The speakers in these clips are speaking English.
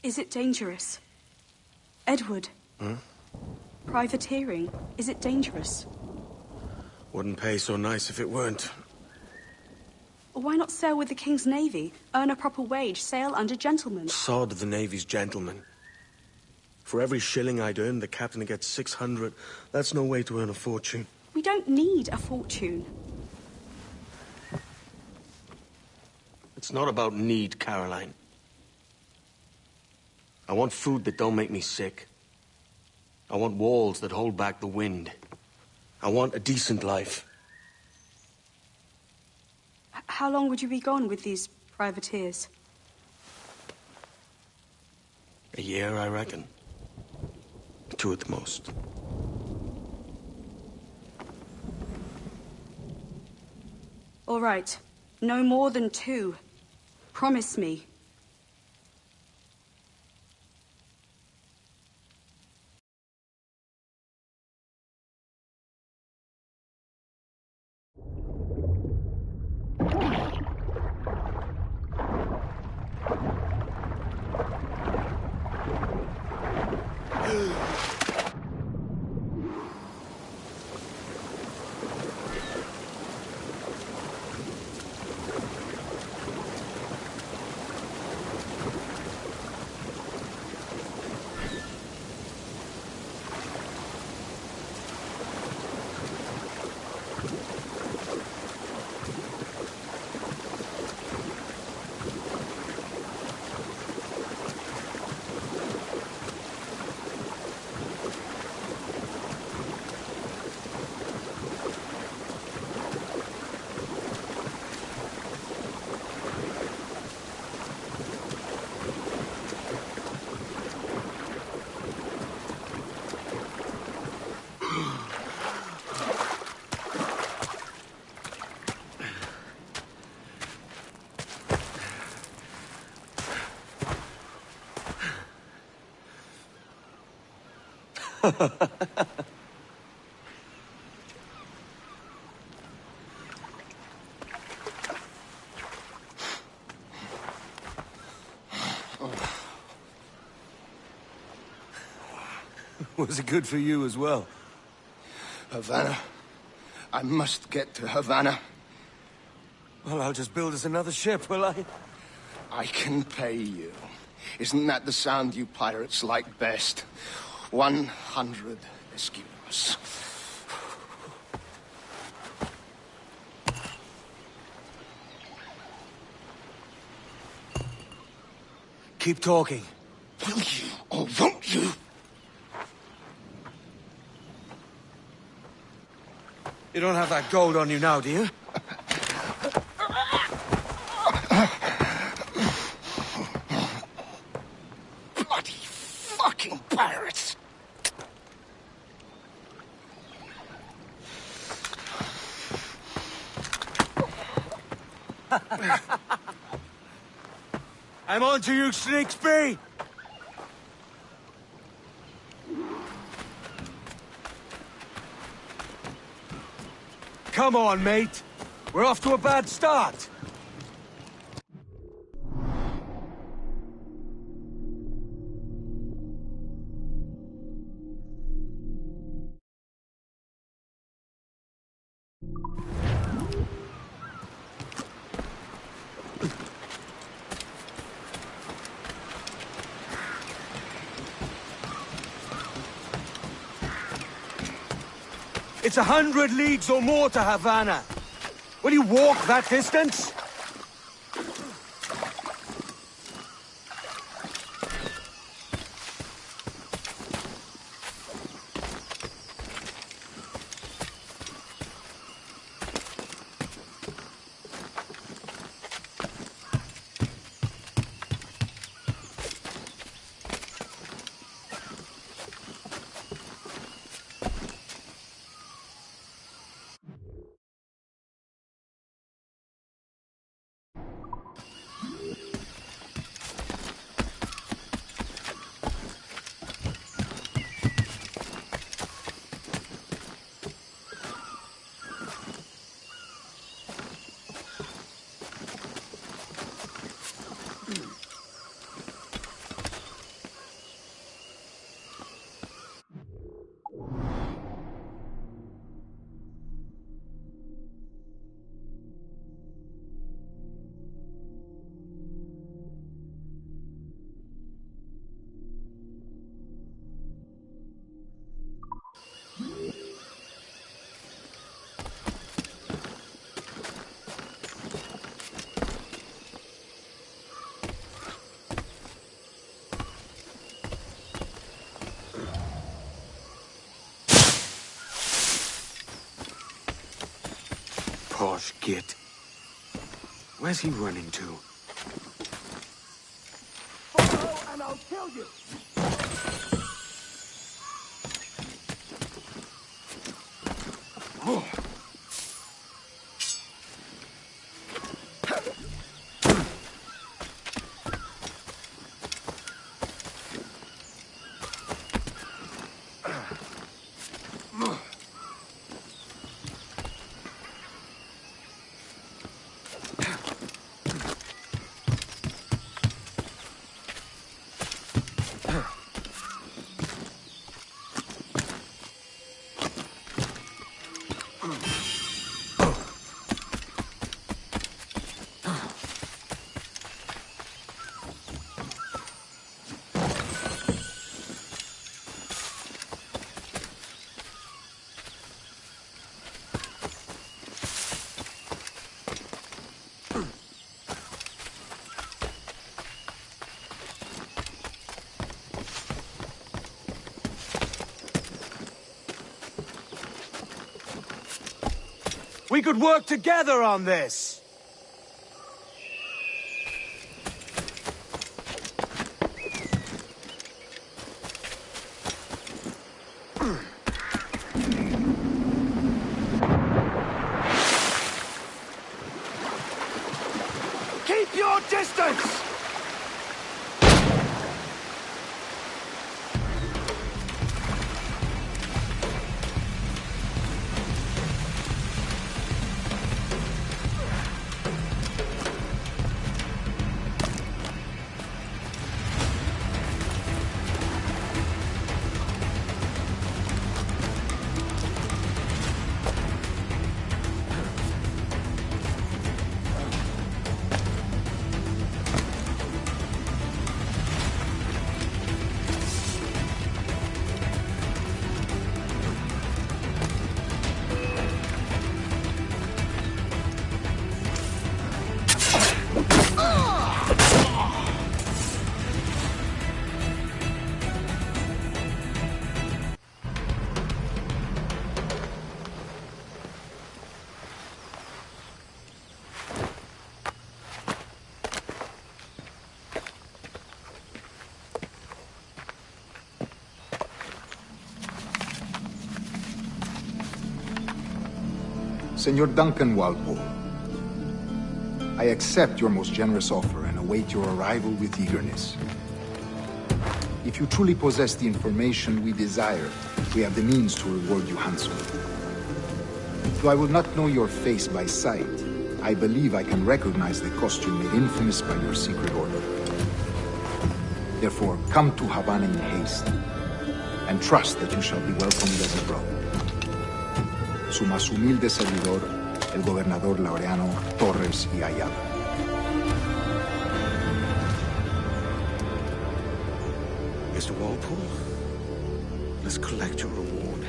Is it dangerous? Edward? Privateering, is it dangerous? Wouldn't pay so nice if it weren't. Why not sail with the King's Navy? Earn a proper wage, sail under gentlemen. Sod the Navy's gentlemen. For every shilling I'd earn, the captain gets 600. That's no way to earn a fortune. We don't need a fortune. It's not about need, Caroline. I want food that don't make me sick. I want walls that hold back the wind. I want a decent life. How long would you be gone with these privateers? A year, I reckon. 2 at the most. All right. No more than 2. Promise me. Was it good for you as well? Havana. I must get to Havana. Well, I'll just build us another ship, will I? I can pay you. Isn't that the sound you pirates like best? 100 escudos. Keep talking. Will you or won't you? You don't have that gold on you now, do you? Bloody fucking pirates! I'm on to you, Sneaksby! Come on, mate. We're off to a bad start. It's 100 leagues or more to Havana. Will you walk that distance? Posh git. Where's he running to? Follow and I'll kill you! We could work together on this! Keep your distance! Senor Duncan Walpole, I accept your most generous offer and await your arrival with eagerness. If you truly possess the information we desire, we have the means to reward you handsomely. Though I will not know your face by sight, I believe I can recognize the costume made infamous by your secret order. Therefore, come to Havana in haste, and trust that you shall be welcomed as a brother. Su más humilde servidor, el gobernador Laureano Torres y Ayala. Mr. Walpole, let's collect your reward.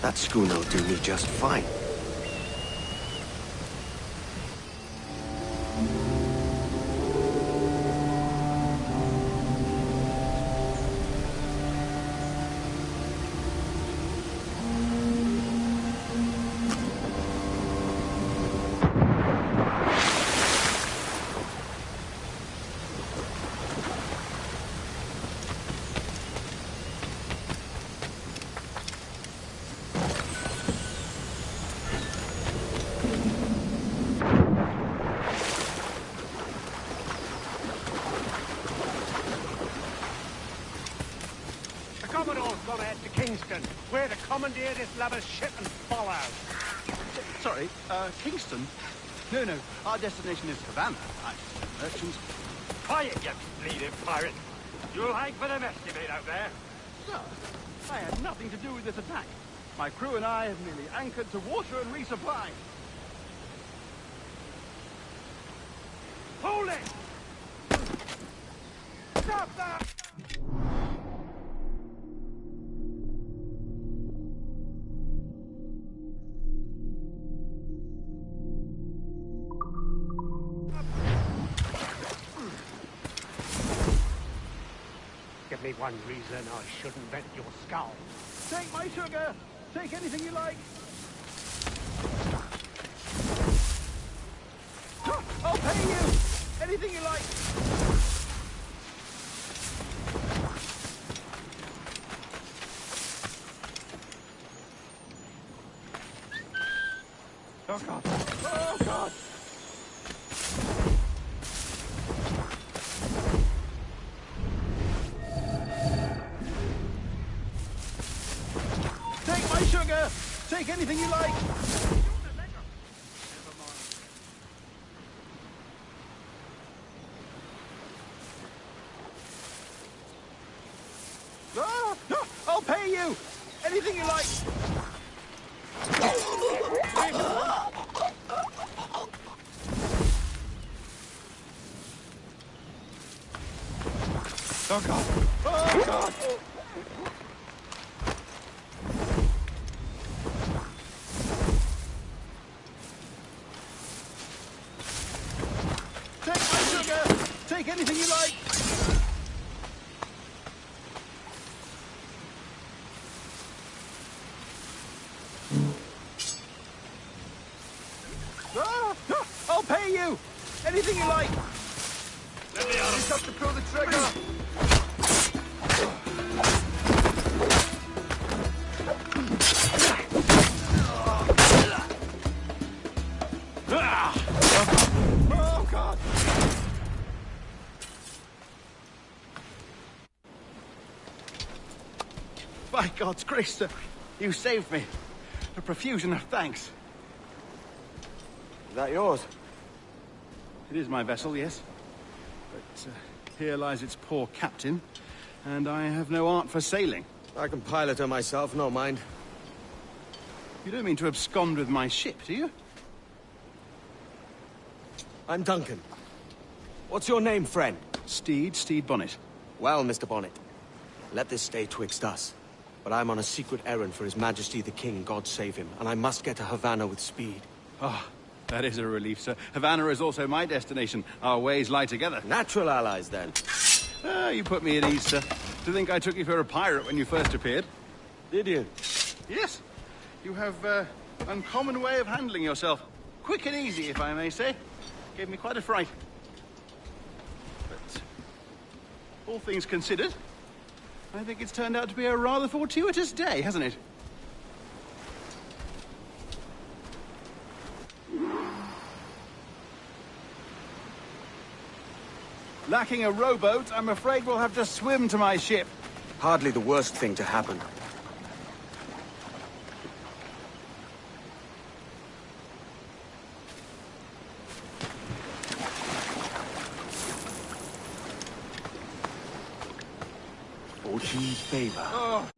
That schooner will do me just fine. Gone ahead to Kingston. We're to commandeer this lover's ship and follow. Sorry, Kingston? No, our destination is Havana. Merchants. Quiet, you bleeding pirate. You'll hang for the mess you made out there. Sir, I had nothing to do with this attack. My crew and I have merely anchored to water and resupply. Hold it! Stop that! Give me one reason I shouldn't vent your skull. Take my sugar! Take anything you like! I'll pay you! Anything you like! Oh, God! Oh, God! Take my sugar! Take anything you like! I'll pay you! Anything you like! Oh, God! Oh, God! Take my sugar! Take anything you like! I'll pay you! Anything you like! Let me out. Just have to pull the trigger! Oh, God! By God's grace, sir, you saved me. A profusion of thanks. Is that yours? It is my vessel, yes. But here lies its poor captain, and I have no art for sailing. I can pilot her myself, no mind. You don't mean to abscond with my ship, do you? I'm Duncan. What's your name, friend? Steed Bonnet. Well, Mr. Bonnet, let this stay twixt us. But I'm on a secret errand for His Majesty the King, God save him, and I must get to Havana with speed. Ah, that is a relief, sir. Havana is also my destination. Our ways lie together. Natural allies, then. You put me at ease, sir. To think I took you for a pirate when you first appeared. Did you? Yes. You have uncommon way of handling yourself. Quick and easy, if I may say. Gave me quite a fright. But all things considered, I think it's turned out to be a rather fortuitous day, hasn't it? Lacking a rowboat, I'm afraid we'll have to swim to my ship. Hardly the worst thing to happen. Fortune's favor. Oh.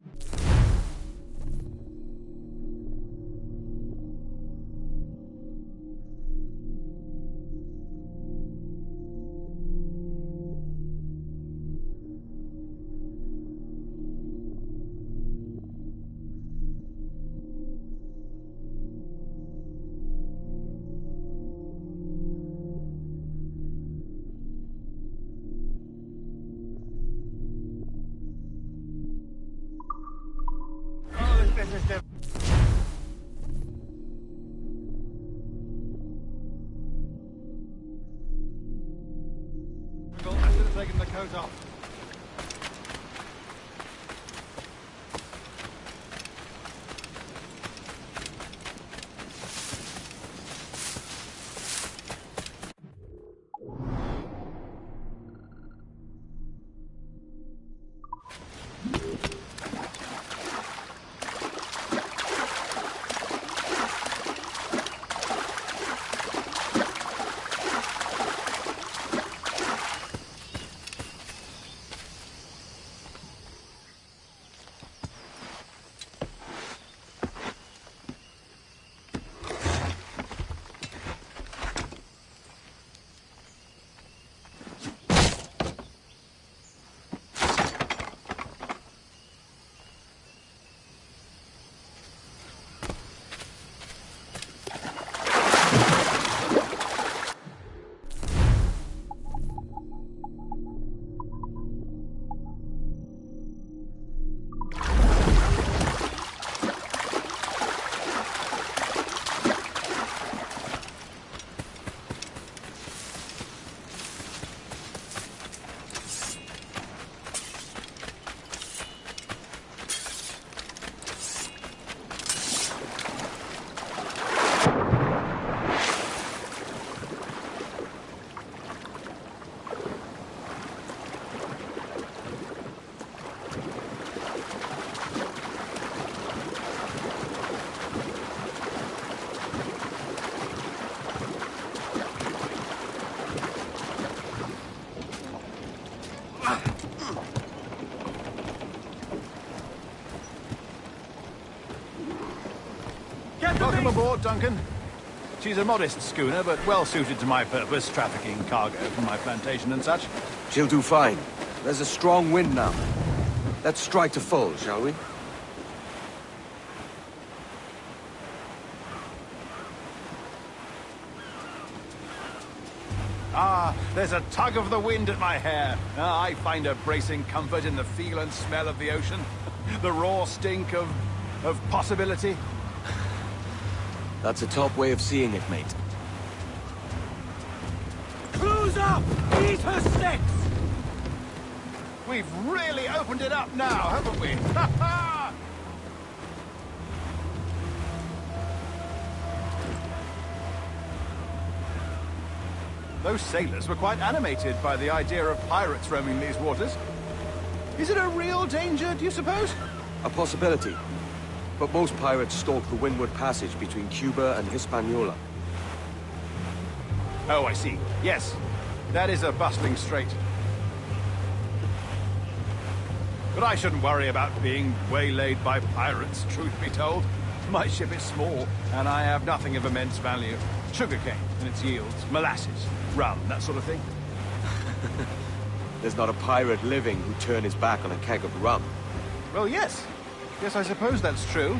taken the coat off. Welcome aboard, Duncan. She's a modest schooner, but well suited to my purpose, trafficking cargo from my plantation and such. She'll do fine. There's a strong wind now. Let's strike to full, shall we? Ah, there's a tug of the wind at my hair. I find a bracing comfort in the feel and smell of the ocean. The raw stink of possibility. That's a top way of seeing it, mate. Cruise up! Eat her sticks! We've really opened it up now, haven't we? Ha ha! Those sailors were quite animated by the idea of pirates roaming these waters. Is it a real danger, do you suppose? A possibility. But most pirates stalk the windward passage between Cuba and Hispaniola. Oh, I see. Yes, that is a bustling strait. But I shouldn't worry about being waylaid by pirates, truth be told. My ship is small, and I have nothing of immense value. Sugarcane and its yields, molasses, rum, that sort of thing. There's not a pirate living who'd turn his back on a keg of rum. Well, yes. Yes, I suppose that's true.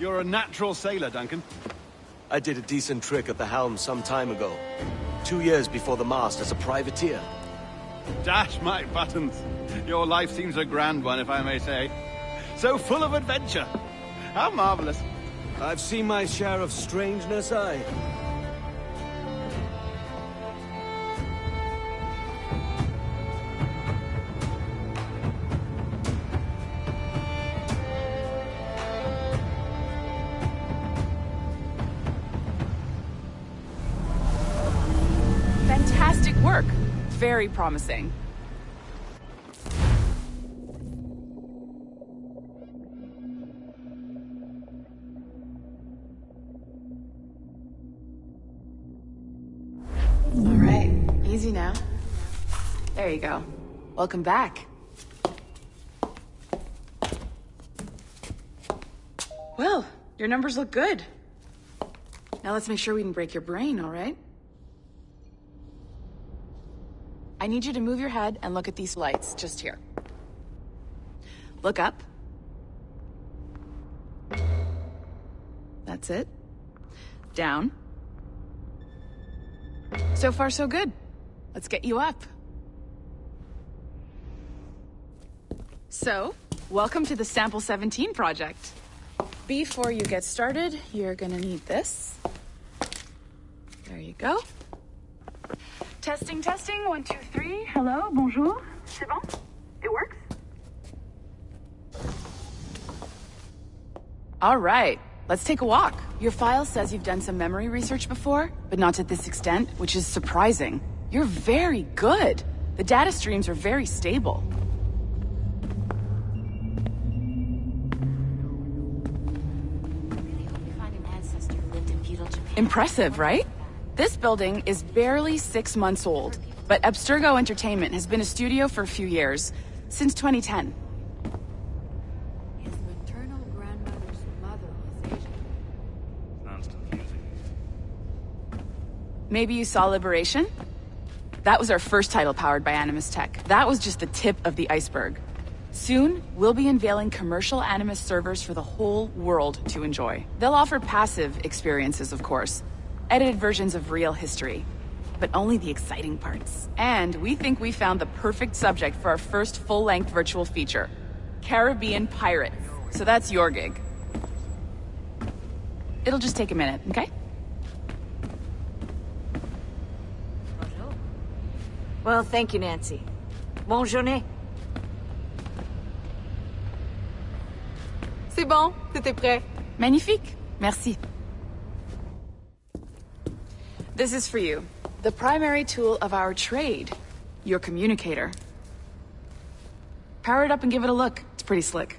You're a natural sailor, Duncan. I did a decent trick at the helm some time ago. 2 years before the mast as a privateer. Dash my buttons. Your life seems a grand one, if I may say. So full of adventure. How marvelous. I've seen my share of strangeness, aye. Fantastic work. Very promising. All right, easy now. There you go. Welcome back. Well, Your numbers look good. Now let's make sure we can break your brain, all right? I need you to move your head and look at these lights just here. Look up. That's it. Down. So far, so good. Let's get you up. So, welcome to the Sample 17 project. Before you get started, you're gonna need this. There you go. Testing, testing, 1, 2, 3. Hello, bonjour. C'est bon? It works? All right, let's take a walk. Your file says you've done some memory research before, but not to this extent, which is surprising. You're very good. The data streams are very stable. Impressive, right? This building is barely 6 months old, but Abstergo Entertainment has been a studio for a few years, since 2010. His maternal grandmother's mother was Asian. Sounds confusing. Maybe you saw Liberation? That was our first title powered by Animus Tech. That was just the tip of the iceberg. Soon, we'll be unveiling commercial Animus servers for the whole world to enjoy. They'll offer passive experiences, of course. Edited versions of real history. But only the exciting parts. And we think we found the perfect subject for our first full-length virtual feature. Caribbean Pirates. So that's your gig. It'll just take a minute, okay? Bonjour. Well, thank you, Nancy. Bonne journée. C'est bon, tout est prêt. Magnifique. Merci. This is for you. The primary tool of our trade. Your communicator. Power it up and give it a look. It's pretty slick.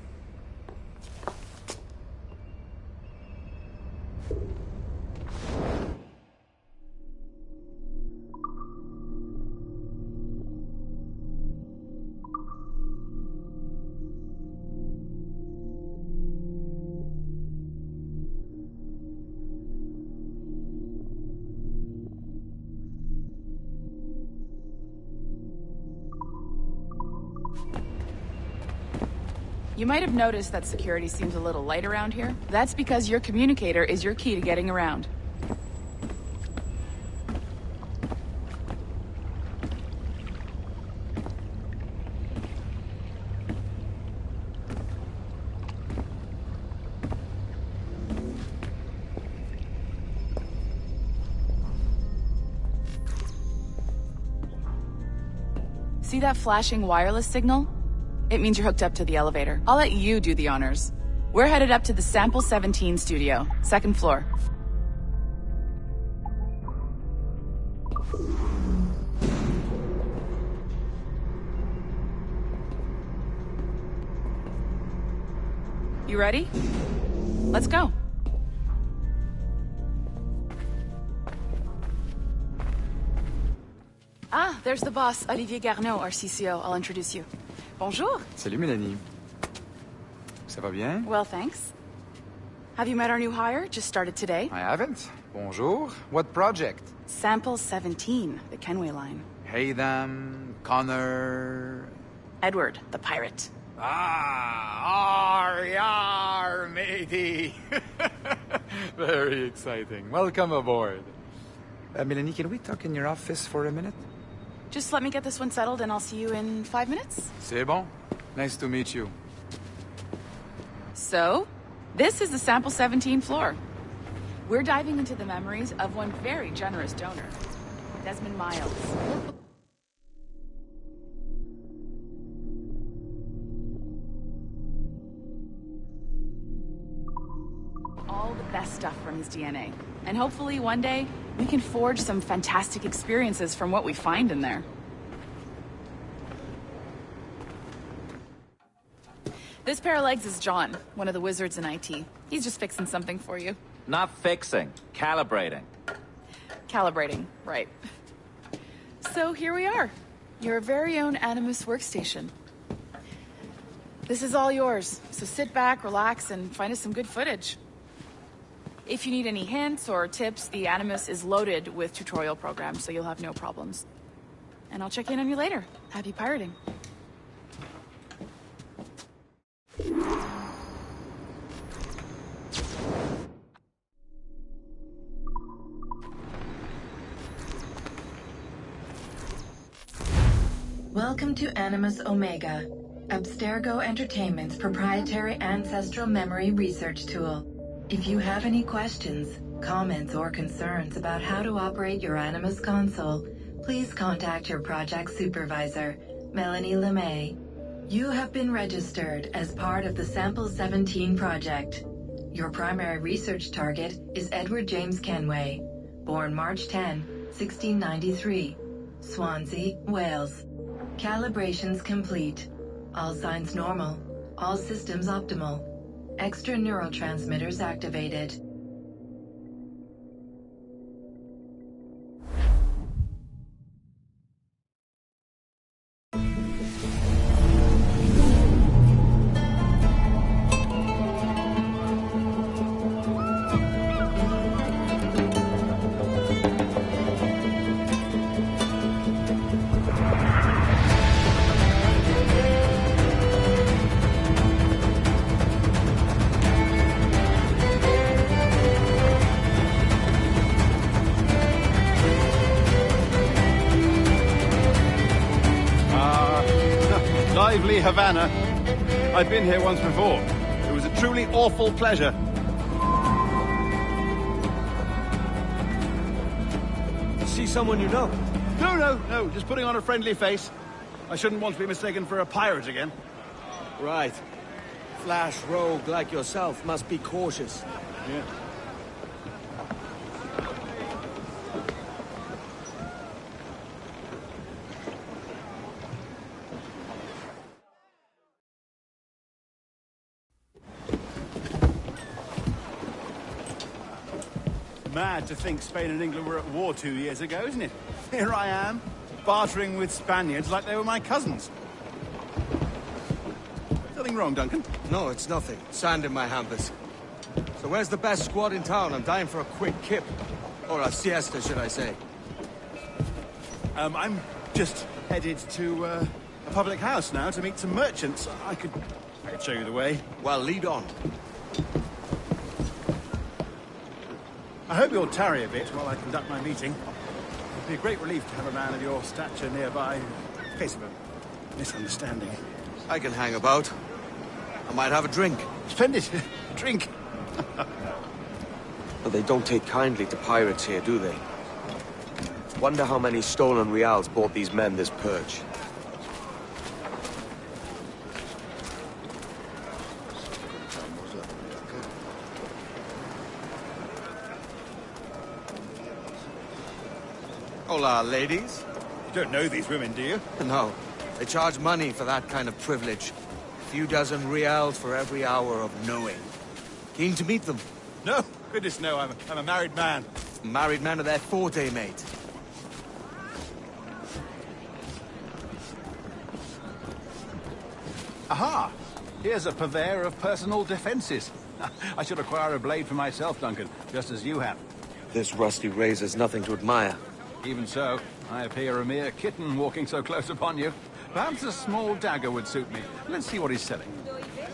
You might have noticed that security seems a little light around here. That's because your communicator is your key to getting around. See that flashing wireless signal? It means you're hooked up to the elevator. I'll let you do the honors. We're headed up to the Sample 17 studio, 2nd floor. You ready? Let's go. Ah, there's the boss, Olivier Garneau, our CCO. I'll introduce you. Bonjour. Salut, Mélanie. Ça va bien? Well, thanks. Have you met our new hire? Just started today. I haven't. Bonjour. What project? Sample 17, the Kenway line. Haytham, Connor... Edward, the pirate. Ah, yar, matey. Very exciting. Welcome aboard. Mélanie, can we talk in your office for a minute? Just let me get this one settled and I'll see you in 5 minutes. C'est bon. Nice to meet you. So, this is the Sample 17 floor. We're diving into the memories of one very generous donor, Desmond Miles. All the best stuff from his DNA. And hopefully one day, we can forge some fantastic experiences from what we find in there. This pair of legs is John, one of the wizards in IT. He's just fixing something for you. Not fixing, calibrating. Calibrating, right. So here we are, your very own Animus workstation. This is all yours, so sit back, relax, and find us some good footage. If you need any hints or tips, the Animus is loaded with tutorial programs, so you'll have no problems. And I'll check in on you later. Happy pirating. Welcome to Animus Omega, Abstergo Entertainment's proprietary ancestral memory research tool. If you have any questions, comments, or concerns about how to operate your Animus console, please contact your project supervisor, Melanie LeMay. You have been registered as part of the Sample 17 project. Your primary research target is Edward James Kenway, born March 10, 1693, Swansea, Wales. Calibrations complete. All signs normal. All systems optimal. Extra neurotransmitters activated. Lively Havana. I've been here once before. It was a truly awful pleasure. See someone you know? No, just putting on a friendly face. I shouldn't want to be mistaken for a pirate again. Right. Flash rogue like yourself must be cautious. Yeah. Mad to think Spain and England were at war 2 years ago, isn't it? Here I am, bartering with Spaniards like they were my cousins. Nothing wrong, Duncan? No, it's nothing. Sand in my hampers. So where's the best squad in town? I'm dying for a quick kip. Or a siesta, should I say. I'm just headed to a public house now to meet some merchants. I could show you the way. Well, lead on. I hope you'll tarry a bit while I conduct my meeting. It'd be a great relief to have a man of your stature nearby, in case of a misunderstanding. I can hang about. I might have a drink. Splendid. Drink. But they don't take kindly to pirates here, do they? Wonder how many stolen reals bought these men this perch. Hola, ladies. You don't know these women, do you? No. They charge money for that kind of privilege. A few dozen reals for every hour of knowing. Keen to meet them? No. Goodness, no. I'm a married man. Married men are their forte, mate. Aha! Here's a purveyor of personal defenses. I should acquire a blade for myself, Duncan, just as you have. This rusty razor's nothing to admire. Even so, I appear a mere kitten walking so close upon you. Perhaps a small dagger would suit me. Let's see what he's selling.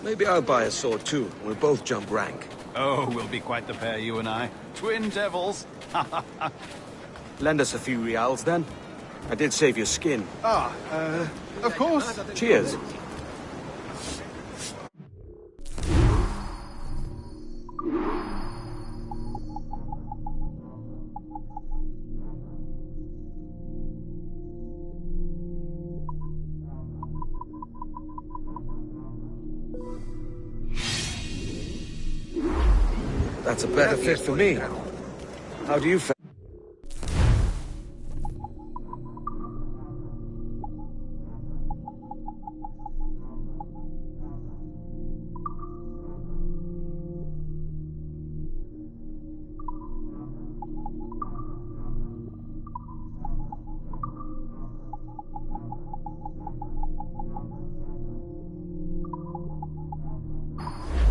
Maybe I'll buy a sword too. We'll both jump rank. Oh, we'll be quite the pair, you and I. Twin devils. Lend us a few reals, then. I did save your skin. Of course. Cheers. That's a better fit for me. How do you feel?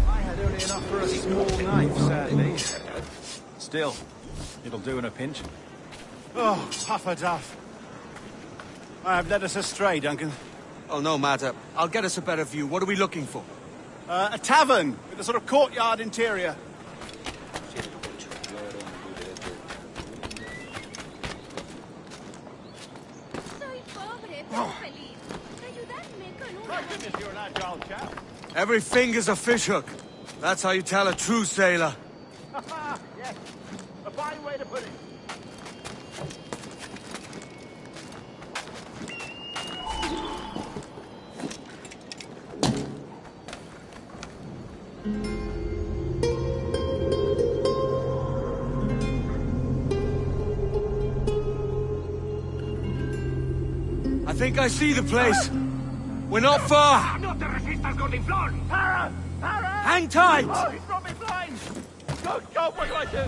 I had only enough for a small knife, sadly. Still, it'll do in a pinch. Oh, puffer duff. I have led us astray, Duncan. Oh, no matter. I'll get us a better view. What are we looking for? A tavern with a sort of courtyard interior. My goodness, you're an agile chap. Every finger's a fishhook. That's how you tell a true sailor. Yes, a fine way to put it. I think I see the place. We're not far. No te resistas, Gordinflón! Para! Para! Hang tight! Oh, he's brought me blind! Go, go, what do I do?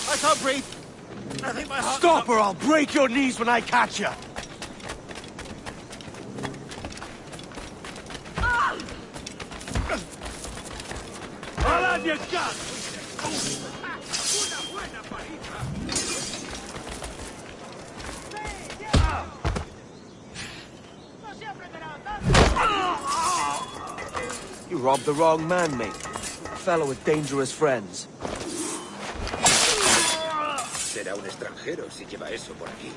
I can't breathe. I think my heart... Stop or I'll break your knees when I catch you. I'll have your gun! You robbed the wrong man, mate. A fellow with dangerous friends. Será un extranjero si lleva eso por aquí.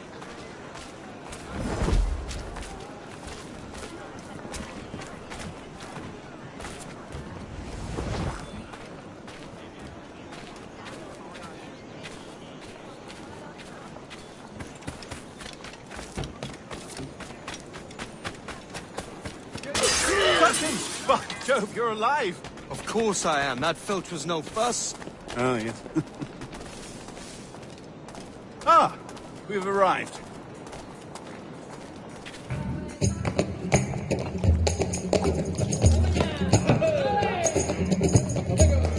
By Jove, you're alive! Of course I am. That filch was no fuss. Oh, yes. Ah, we've arrived.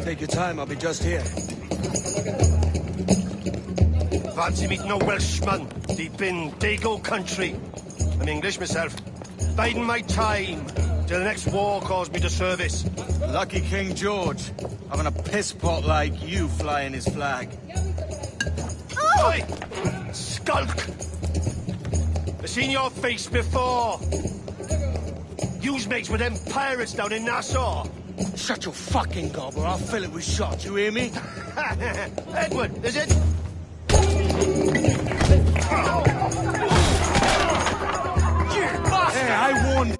Take your time, I'll be just here. Fancy meeting no Welshman deep in Dago country. I'm English myself. Biding my time till the next war calls me to service. Lucky King George, having a piss pot like you flying his flag. Oi! Skulk! I've seen your face before. You's mates with them pirates down in Nassau. Shut your fucking gob or I'll fill it with shot, you hear me? Edward, is it? Hey, I warned.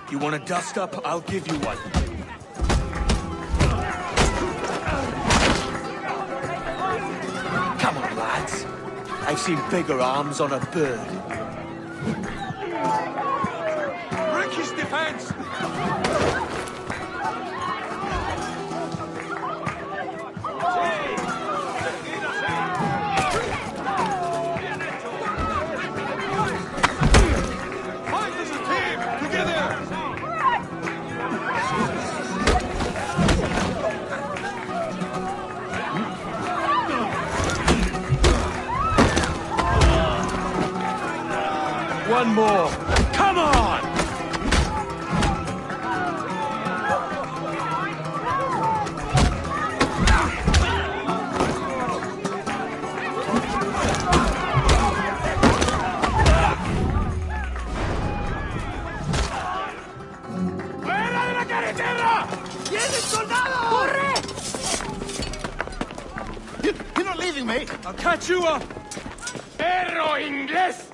You want a dust up? I'll give you one. Come on, lads. I've seen bigger arms on a bird. Break his defense! One more. Come on! ¡Fuera de la carretera! ¡Vienen soldados! ¡Corre! You're not leaving me. I'll catch you up. ¡Perro inglés!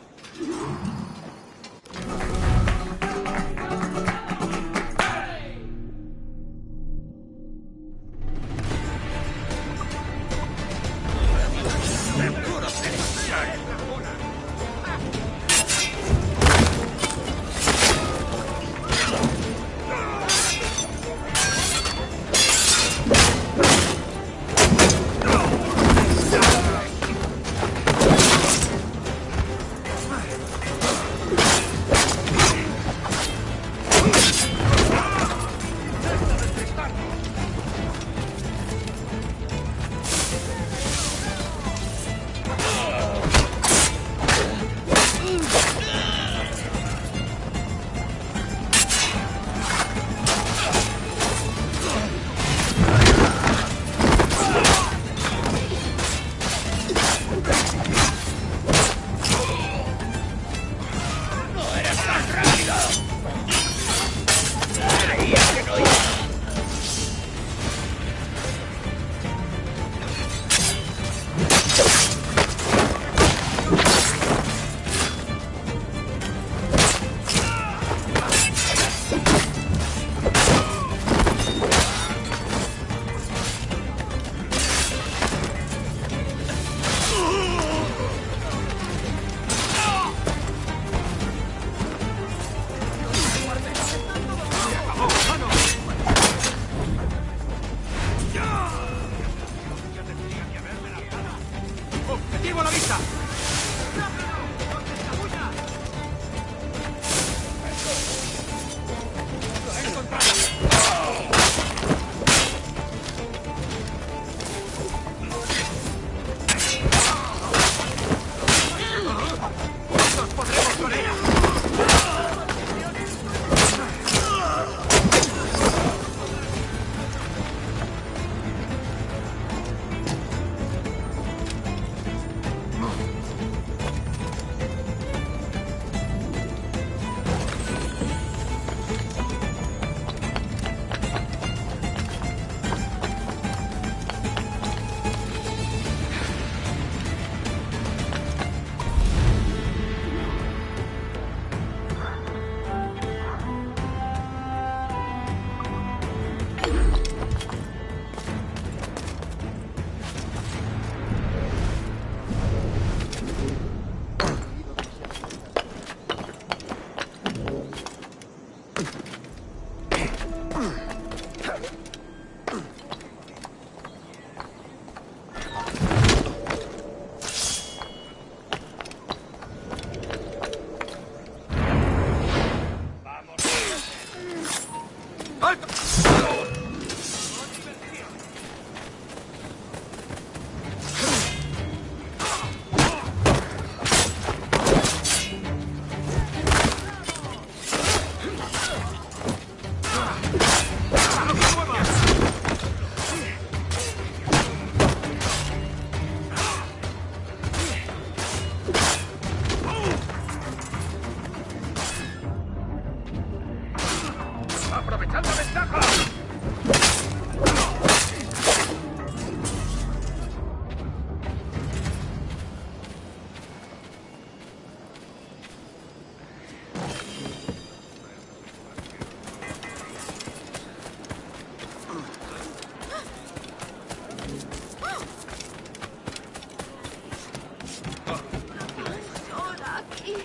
aquí.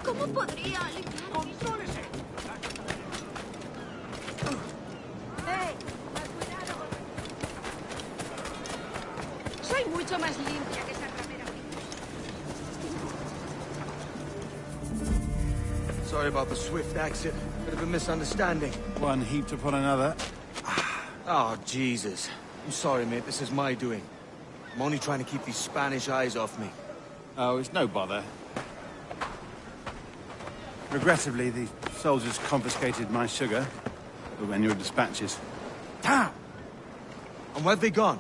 ¿Cómo podría limpiar? ¡Contrólese! ¡Hey! ¡Más cuidado! Soy mucho más limpia que esa ramera. Sorry about the swift exit. Bit of a misunderstanding. One heaped upon another. Oh, Jesus. I'm sorry, mate. This is my doing. I'm only trying to keep these Spanish eyes off me. Oh, it's no bother. Regrettably, the soldiers confiscated my sugar when your dispatches. Damn! And where've they gone?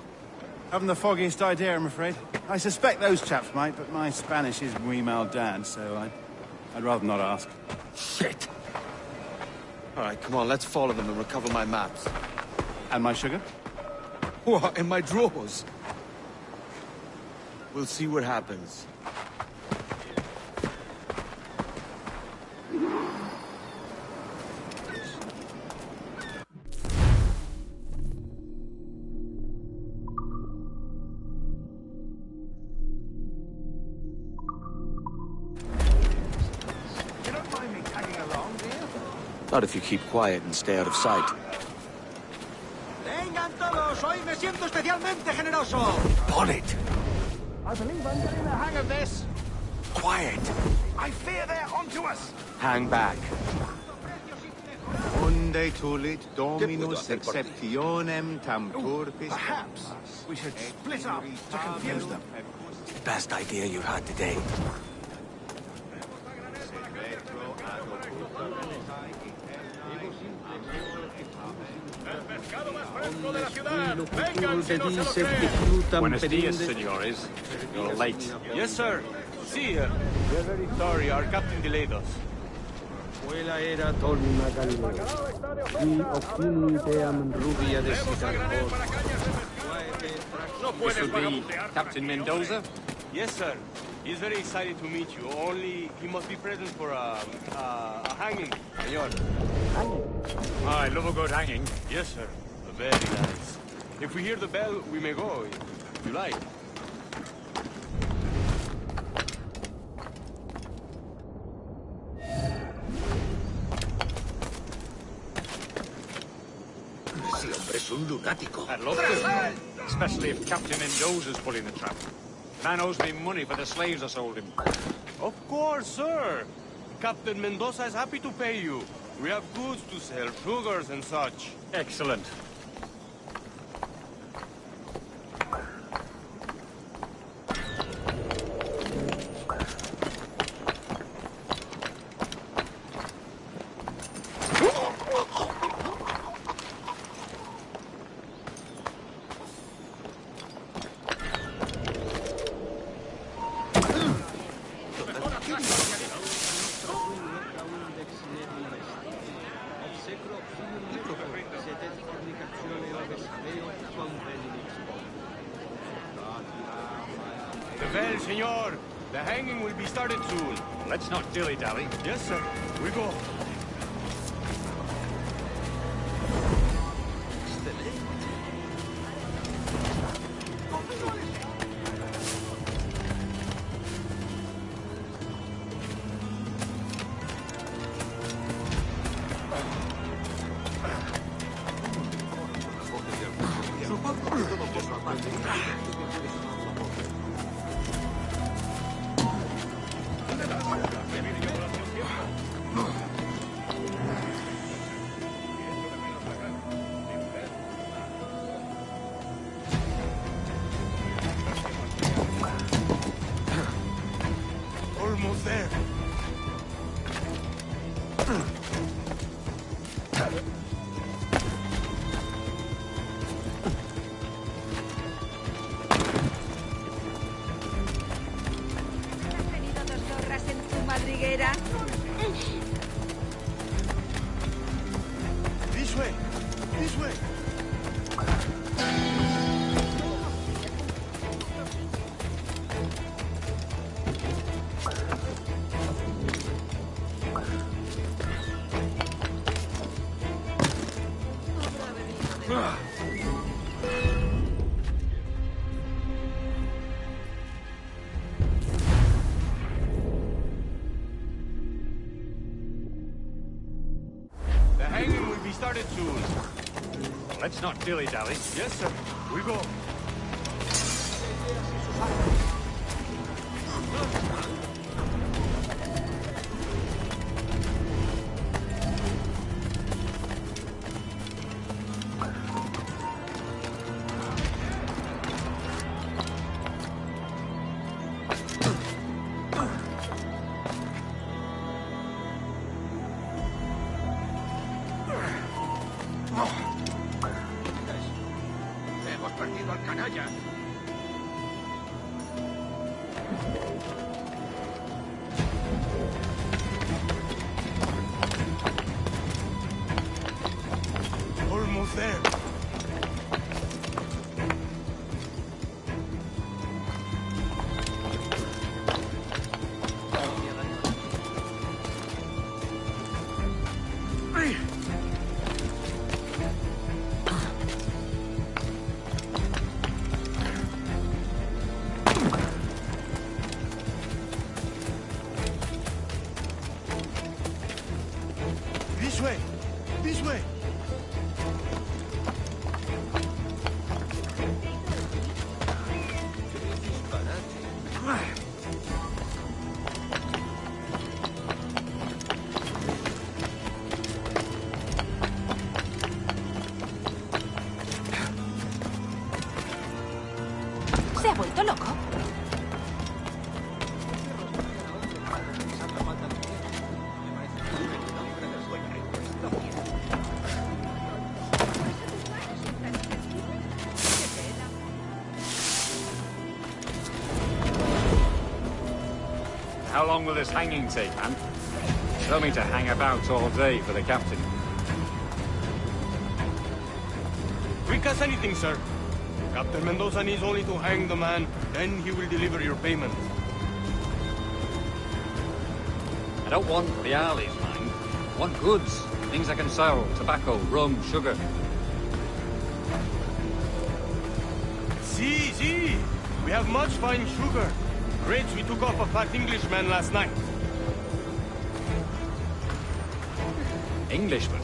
Haven't the foggiest idea, I'm afraid. I suspect those chaps might, but my Spanish is muy mal dad, so I'd rather not ask. Shit! All right, come on, let's follow them and recover my maps. And my sugar? What, in my drawers? We'll see what happens. Not if you keep quiet and stay out of sight. ¡Vengan todos! ¡Hoy me siento especialmente generoso! Bonnet! I believe I'm getting the hang of this. Quiet! I fear they're onto us. Hang back. Unde tulit dominus exceptionem tam turpis... Perhaps we should split up to confuse them. Best idea you've had today. Buenos dias, senores. You're late. Yes, sir. See, we're very sorry. Our captain delayed us. This would be Captain Mendoza? Yes, sir. He's very excited to meet you. Only he must be present for a hanging, senor. Oh, I love a good hanging. Yes, sir. Very nice. If we hear the bell, we may go, if you like. Ese hombre es un lunático. I'd love to. Especially if Captain Mendoza's pulling the trap. Man owes me money for the slaves I sold him. Of course, sir. Captain Mendoza is happy to pay you. We have goods to sell, sugars and such. Excellent. Well, senor, the hanging will be started soon. Let's not dilly-dally. Yes, sir. We go. Almost there. ¿Has tenido dos zorras en tu madriguera? This way. This way. started soon. Let's not dilly-dally. Yes, sir. We go. Hemos perdido al canalla. Almost there. This way! This way! ¿Se ha vuelto loco? How long will this hanging take, man? Tell me to hang about all day for the captain. Quick as anything, sir. Captain Mendoza needs only to hang the man, then he will deliver your payment. I don't want reales, mind. I want goods. Things I can sell. Tobacco, rum, sugar. See. We have much fine sugar. Grapes we took off a fat Englishman last night. Englishman?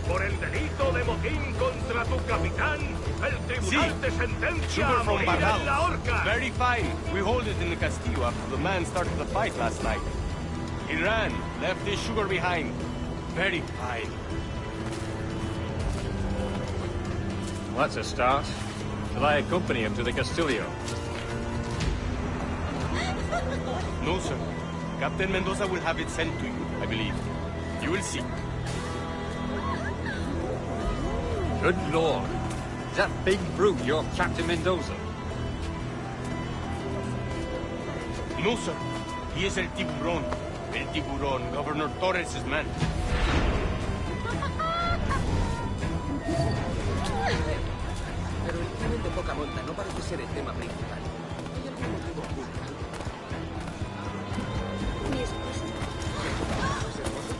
Por el delito de motín contra tu capitán, el tribunal te sentencia Sugar a from morir en la Badajoz. horca. Very fine. We hold it in the Castillo after the man started the fight last night. He ran, left his sugar behind. Very fine. Well, that's a start. Shall I accompany him to the Castillo? No, sir. Captain Mendoza will have it sent to you, I believe. You will see. Good lord. Is that big brute your Captain Mendoza? No, sir. He is El Tiburón. El Tiburón, Governor Torres' man. Pero el crimen de poca monta no parece ser el tema principal. Hay algún motivo oculto. Mi esposo. ¿Es hermoso?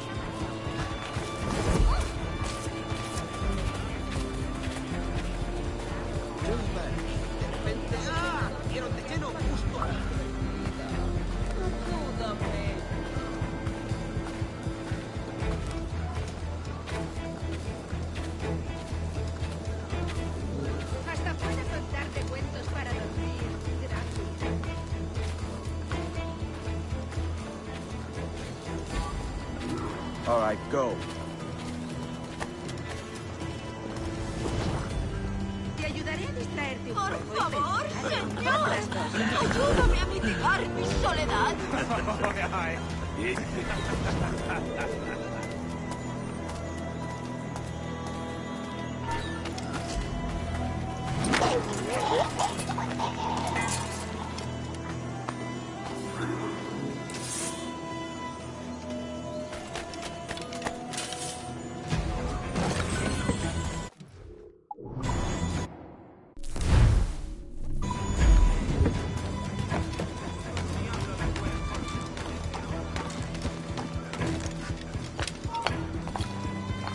Yo iba aquí, de repente... ¡Ah! Dieron de lleno justo a la... Ayúdame. Hasta puedo contarte cuentos para dormir gratis. All right, go. Te ayudaré a distraerte un Por poco y favor, pensar en señor. otras cosas. Ayúdame a mitigar mi soledad.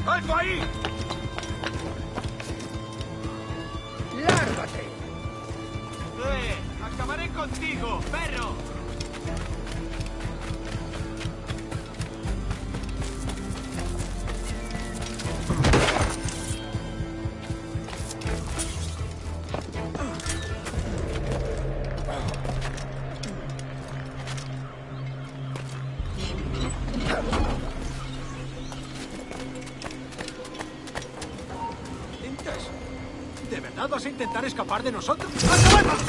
¡Alto ahí! ¡Lárgate! ¡Acabaré contigo, perro! ¿Vas a intentar escapar de nosotros? ¡Acabemos!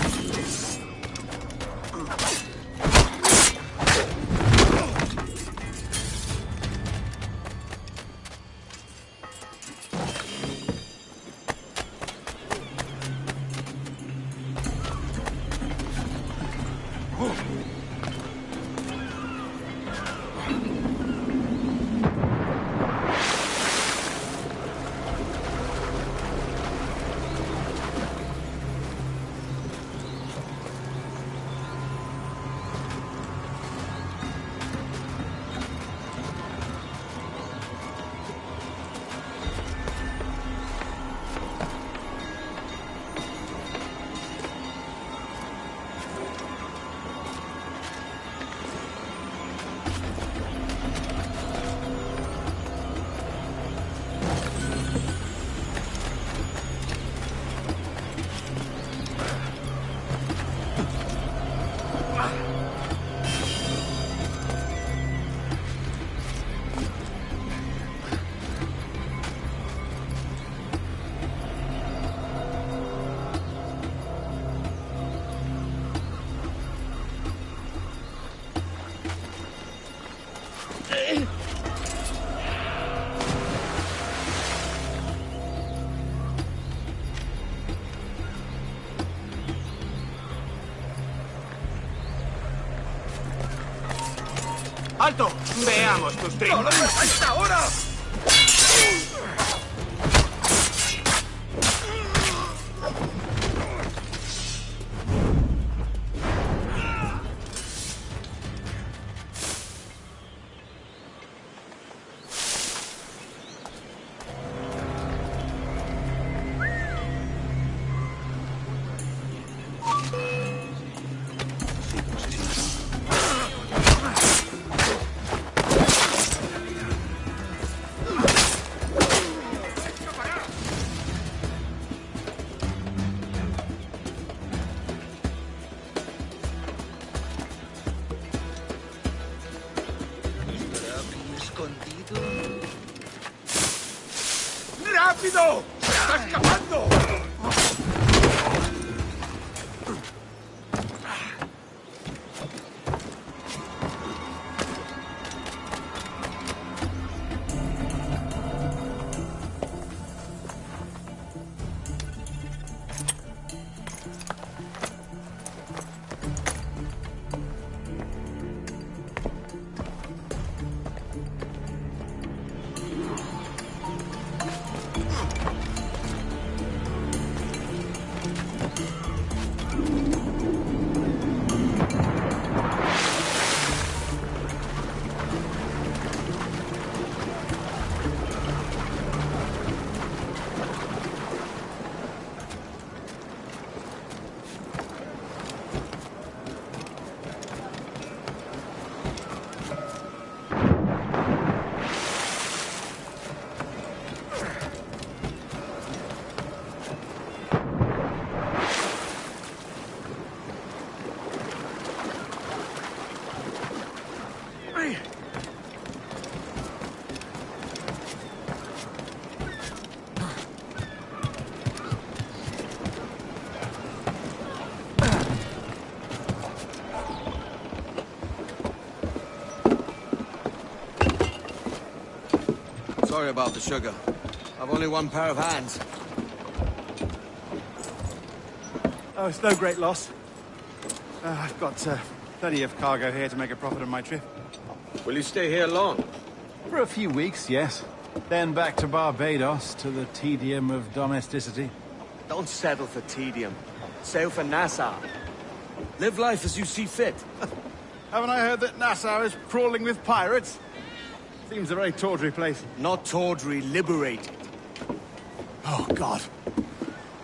¡Alto! Veamos tus trinos. ¡No lo hagas ahora! ¡Rápido! ¡Se está escapando! Sorry about the sugar. I've only one pair of hands. Oh, it's no great loss. I've got plenty of cargo here to make a profit on my trip. Will you stay here long? For a few weeks, yes. Then back to Barbados, to the tedium of domesticity. Don't settle for tedium. Sail for Nassau. Live life as you see fit. Haven't I heard that Nassau is crawling with pirates? Seems a very tawdry place. Not tawdry, liberated. Oh, God.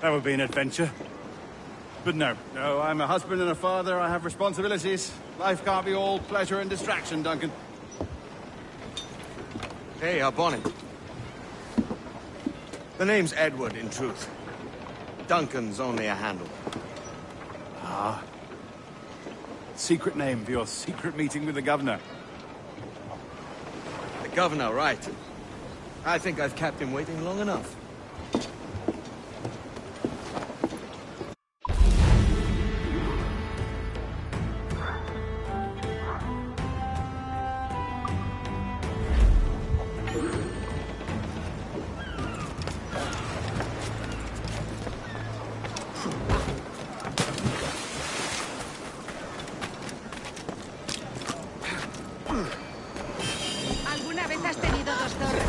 That would be an adventure. But no, I'm a husband and a father. I have responsibilities. Life can't be all pleasure and distraction, Duncan. Hey, our bonnet. The name's Edward, in truth. Duncan's only a handle. Ah. Secret name for your secret meeting with the governor. The governor, right. I think I've kept him waiting long enough. vez has tenido dos zorras.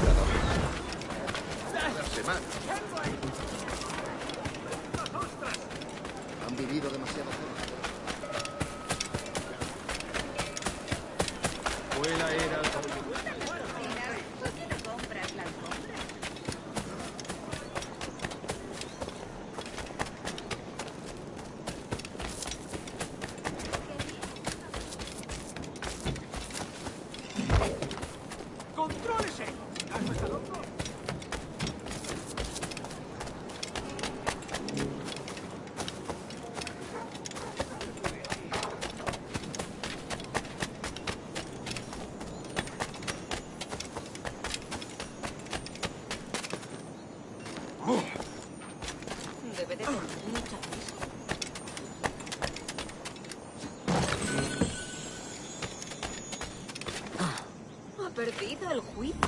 Han vivido demasiado solos. Fue la era... ¿Por qué no compras la alfombra? ¡Contrólese! ¿Acaso está loco? Debe de tener mucha prisa. Ha perdido el juicio.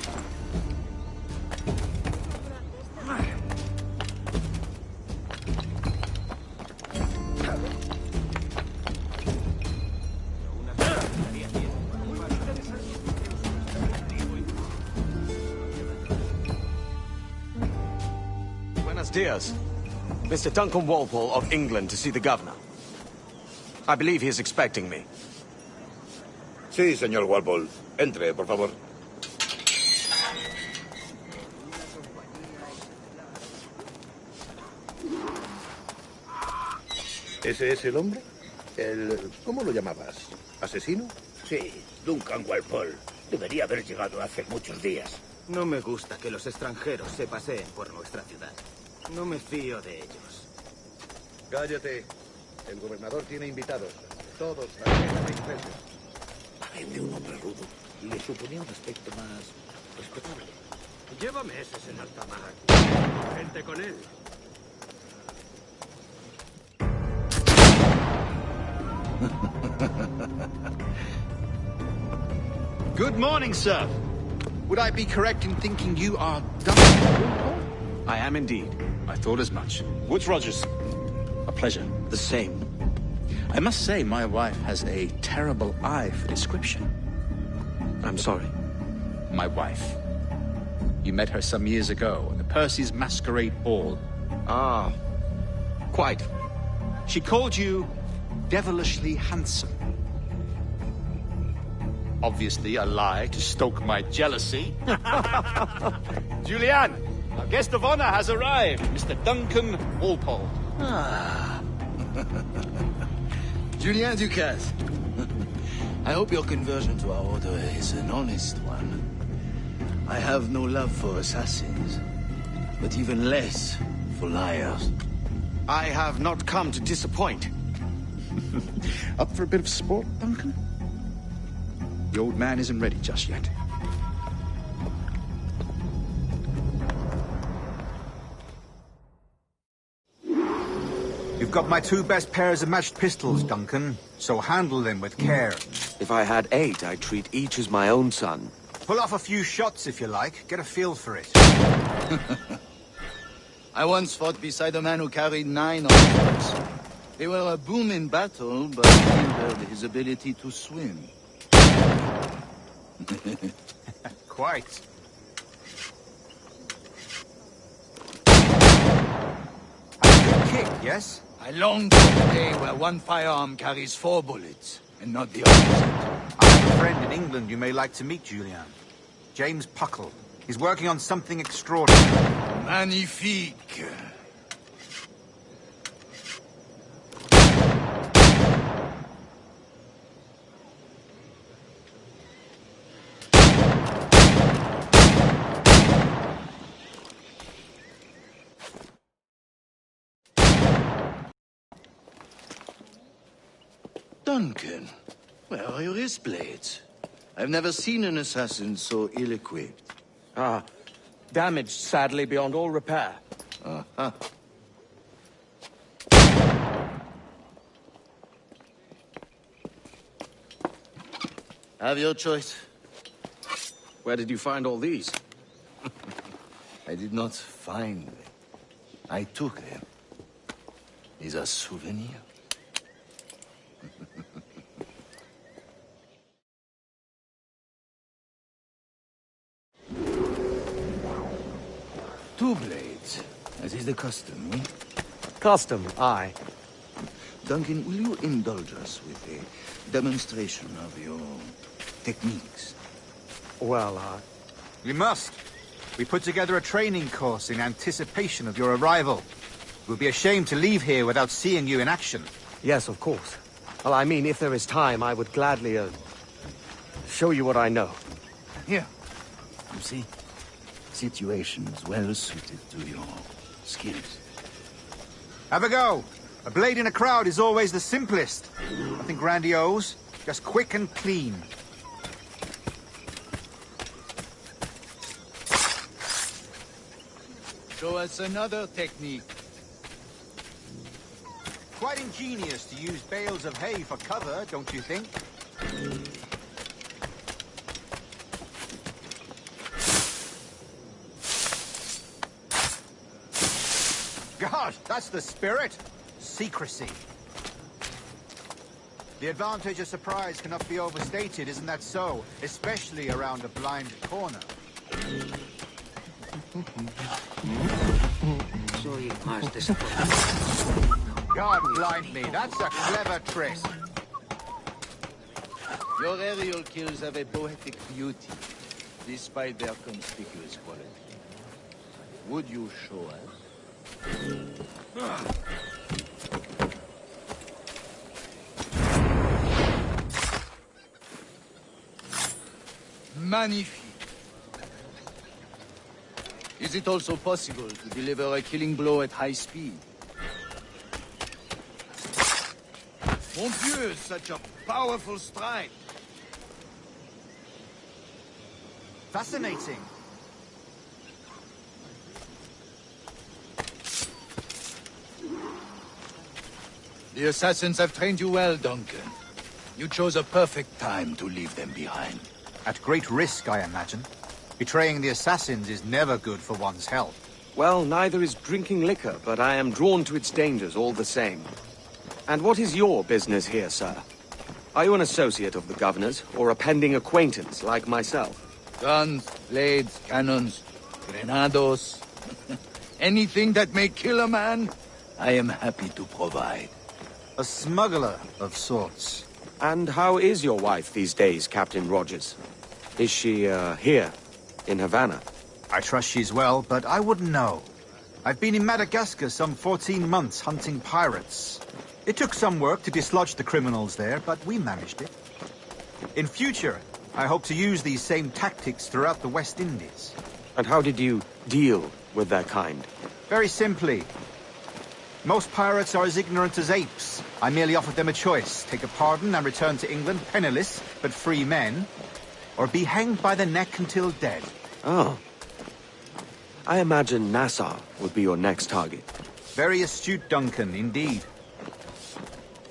Buenos dias. Mr. Duncan Walpole of England to see the governor. I believe he is expecting me. Sí, señor Walpole. Entre, por favor. ¿Ese es el hombre? ¿Cómo lo llamabas? ¿Asesino? Sí, Duncan Walpole. Debería haber llegado hace muchos días. No me gusta que los extranjeros se paseen por nuestra ciudad. No me fío de ellos. Cállate. El gobernador tiene invitados. Todos tarjetas de ingreso. Parece un hombre rudo. Le suponía un aspecto más respetable. Llévame ese señor Tamak. Gente con él. Good morning, sir. Would I be correct in thinking you are Duncan? I am indeed. I thought as much. Woods Rogers. A pleasure. The same. I must say, my wife has a terrible eye for description. I'm sorry. My wife. You met her some years ago at the Percy's Masquerade Ball. Ah, quite. She called you devilishly handsome. Obviously a lie to stoke my jealousy. Julianne, our guest of honor has arrived, Mr. Duncan Walpole. Ah. Julien Ducasse. I hope your conversion to our order is an honest one. I have no love for assassins, but even less for liars. I have not come to disappoint. Up for a bit of sport, Duncan? The old man isn't ready just yet. You've got my two best pairs of matched pistols, Duncan, so handle them with care. If I had 8, I'd treat each as my own son. Pull off a few shots if you like. Get a feel for it. I once fought beside a man who carried 9 arms. They were a boom in battle, but hindered his ability to swim. Quite. A good kick, yes? I long for the day where one firearm carries 4 bullets, and not the opposite. I have a friend in England you may like to meet, Julian. James Puckle. He's working on something extraordinary. Magnifique. Duncan, where are your wrist blades? I've never seen an assassin so ill-equipped. Ah, damaged, sadly, beyond all repair. Uh-huh. Have your choice. Where did you find all these? I did not find them. I took them. These are souvenirs. two blades, as is the custom, eh? Custom, aye. Duncan, will you indulge us with a demonstration of your techniques? Well, We must. We put together a training course in anticipation of your arrival. We'll be ashamed to leave here without seeing you in action. Yes, of course. Well, I mean, if there is time, I would gladly, show you what I know. Here. You see? Situations well suited to your skills. Have a go. A blade in a crowd is always the simplest. Nothing grandiose, just quick and clean. Show us another technique. Quite ingenious to use bales of hay for cover, don't you think? God, that's the spirit. Secrecy. The advantage of surprise cannot be overstated, isn't that so? Especially around a blind corner. Soy más desafortunado. God blind me, that's a clever trick. Your aerial kills have a poetic beauty, despite their conspicuous quality. Would you show us? Magnifique. Is it also possible to deliver a killing blow at high speed? Mon Dieu, such a powerful strike. Fascinating. The Assassins have trained you well, Duncan. You chose a perfect time to leave them behind. At great risk, I imagine. Betraying the Assassins is never good for one's health. Well, neither is drinking liquor, but I am drawn to its dangers all the same. And what is your business here, sir? Are you an associate of the governor's, or a pending acquaintance like myself? Guns, blades, cannons, grenados. Anything that may kill a man, I am happy to provide. A smuggler of sorts. And how is your wife these days, Captain Rogers? Is she, here, in Havana? I trust she's well, but I wouldn't know. I've been in Madagascar some 14 months hunting pirates. It took some work to dislodge the criminals there, but we managed it. In future, I hope to use these same tactics throughout the West Indies. And how did you deal with that kind? Very simply. Most pirates are as ignorant as apes. I merely offered them a choice. Take a pardon and return to England penniless, but free men. Or be hanged by the neck until dead. Oh. I imagine Nassau would be your next target. Very astute, Duncan, indeed.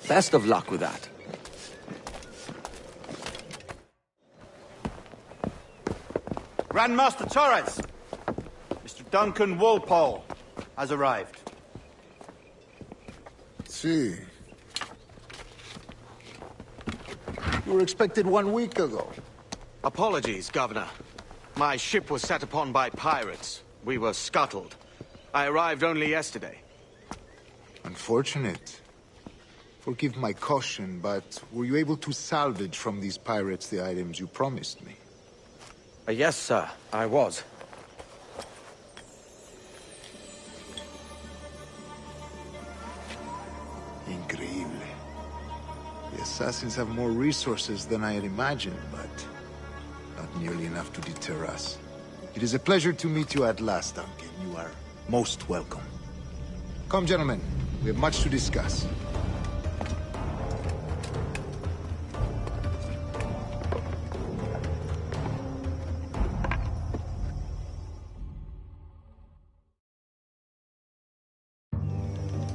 Best of luck with that. Grandmaster Torres! Mr. Duncan Walpole has arrived. See. You were expected 1 week ago. Apologies, Governor. My ship was set upon by pirates. We were scuttled. I arrived only yesterday. Unfortunate. Forgive my caution, but were you able to salvage from these pirates the items you promised me? Yes, sir, I was. Increíble. The Assassins have more resources than I had imagined, but not nearly enough to deter us. It is a pleasure to meet you at last, Duncan. You are most welcome. Come, gentlemen. We have much to discuss.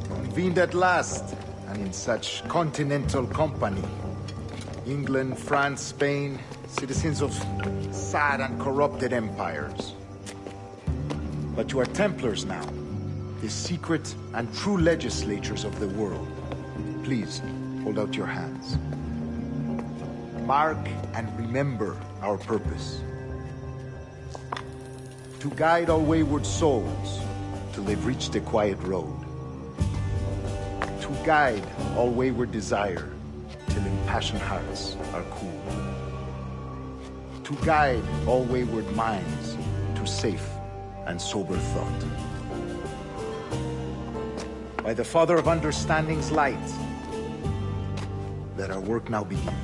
Convened at last, and in such continental company. England, France, Spain, citizens of sad and corrupted empires. But you are Templars now, the secret and true legislators of the world. Please, hold out your hands. Mark and remember our purpose. to guide all wayward souls till they've reached a quiet road. To guide all wayward desire till impassioned hearts are cooled. To guide all wayward minds to safe and sober thought. By the Father of Understanding's light, let our work now begin.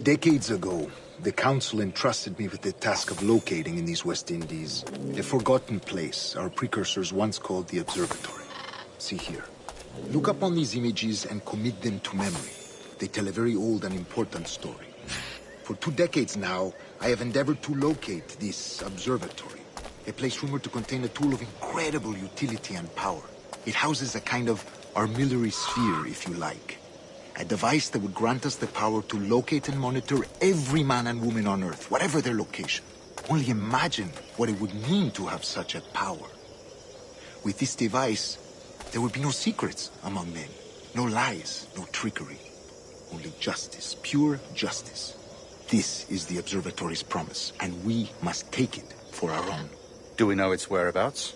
Decades ago, the Council entrusted me with the task of locating in these West Indies a forgotten place our precursors once called the Observatory. See here. Look upon these images and commit them to memory. They tell a very old and important story. For 2 decades now, I have endeavored to locate this observatory, a place rumored to contain a tool of incredible utility and power. It houses a kind of armillary sphere, if you like. A device that would grant us the power to locate and monitor every man and woman on Earth, whatever their location. Only imagine what it would mean to have such a power. With this device, there would be no secrets among men, no lies, no trickery. Only justice, pure justice. This is the Observatory's promise, and we must take it for our own. Do we know its whereabouts?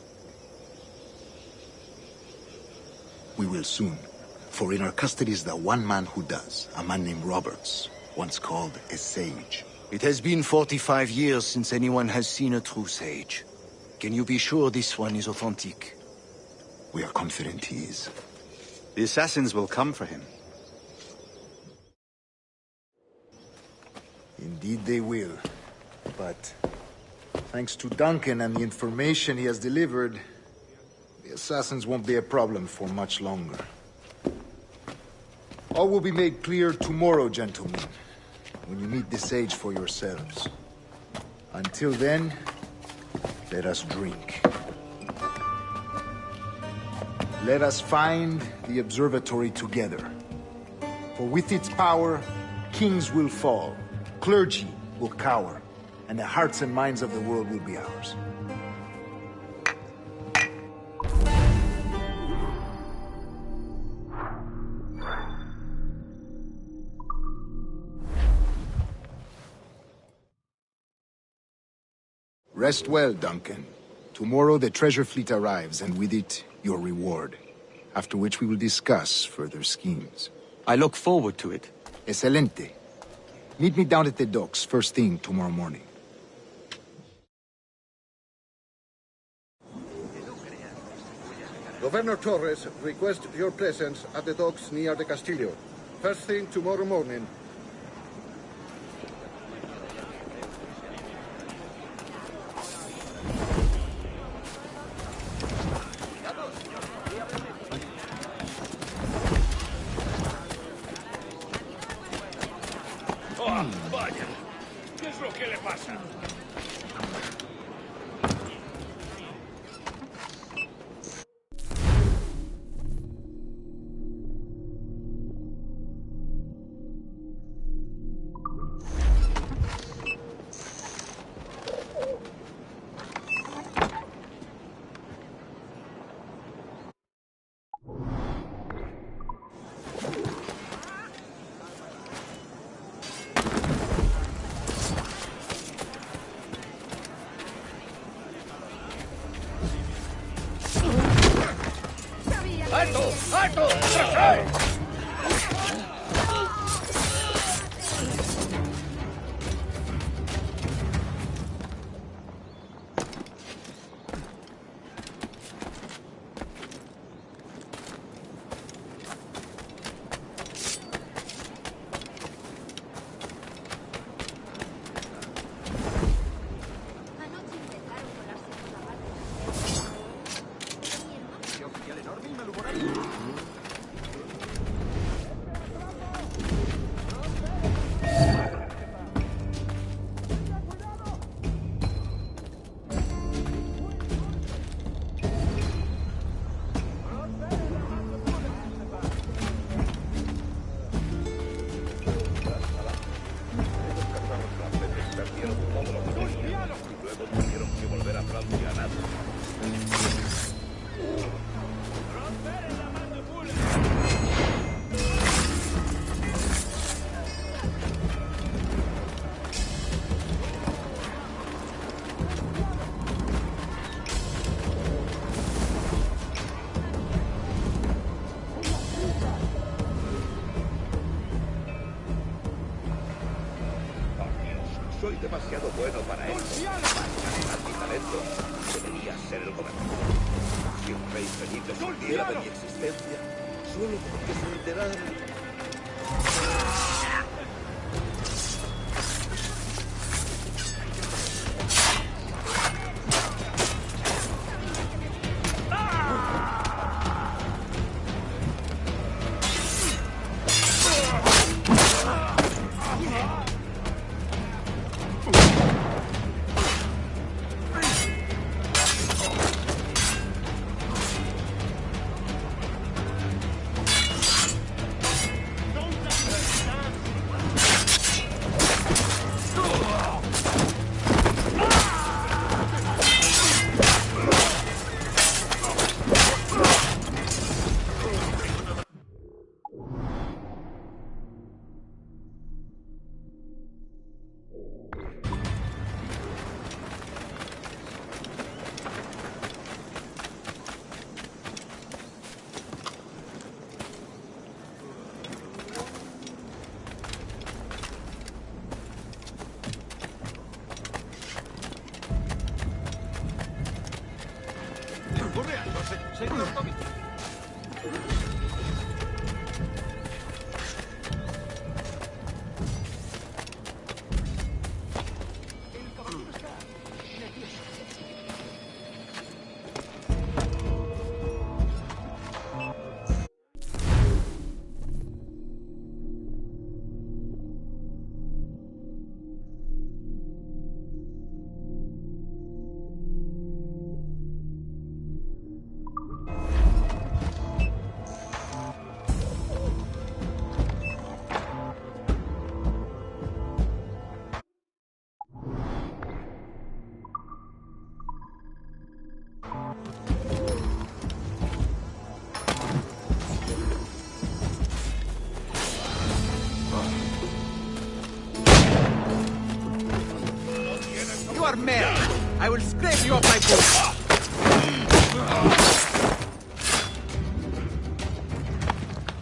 We will soon. For in our custody is the one man who does, a man named Roberts, once called a sage. It has been 45 years since anyone has seen a true sage. Can you be sure this one is authentic? We are confident he is. The Assassins will come for him. Indeed they will. But thanks to Duncan and the information he has delivered, the Assassins won't be a problem for much longer. All will be made clear tomorrow, gentlemen, when you meet the sage for yourselves. Until then, let us drink. Let us find the observatory together. For with its power, kings will fall, clergy will cower, and the hearts and minds of the world will be ours. Rest well, Duncan. Tomorrow the treasure fleet arrives, and with it, your reward. After which we will discuss further schemes. I look forward to it. Excelente. Meet me down at the docks first thing tomorrow morning. Governor Torres requests your presence at the docks near the Castillo. First thing tomorrow morning. Oh, vaya. ¿Qué es lo que le pasa? ¡Alto! ¡Alto! ¡Atrás! demasiado bueno para él. Más mi talento. Debería ser el gobernador. Si un rey Felipe supiera de mi existencia, solo porque se enterara... Señor Tommy. You are mad. I will scrape you off my boot.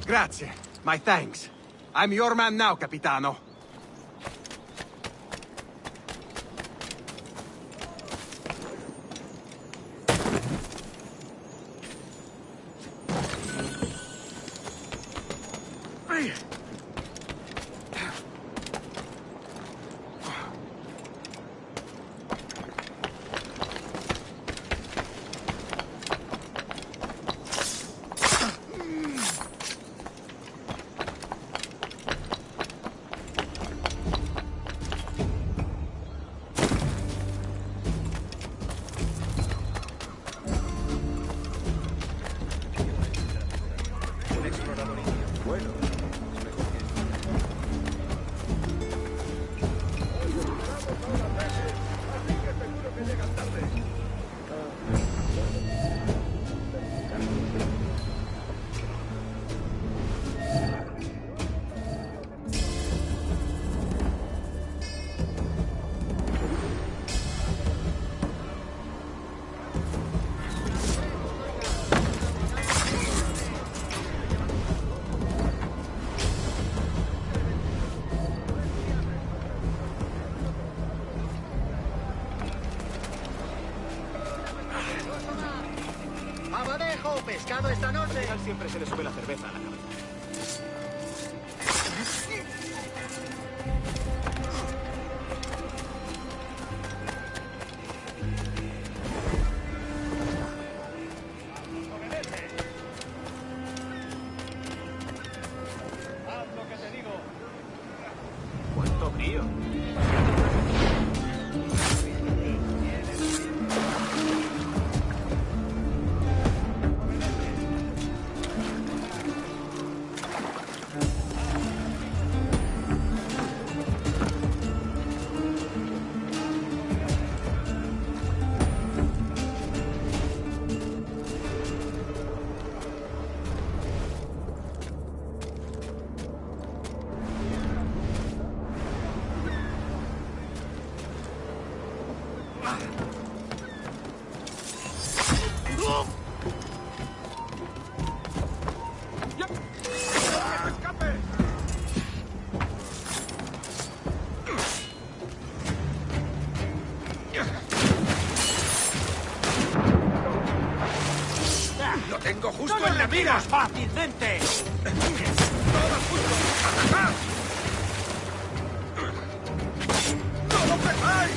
Grazie. My thanks. I'm your man now, Capitano. Pescado esta noche. Siempre se le sube la cerveza a la cabeza. Haz lo que te digo. Cuánto frío. ¡Mentiras, fácil, gente! ¡Todos juntos! ¡Atacad! ¡No lo perdáis!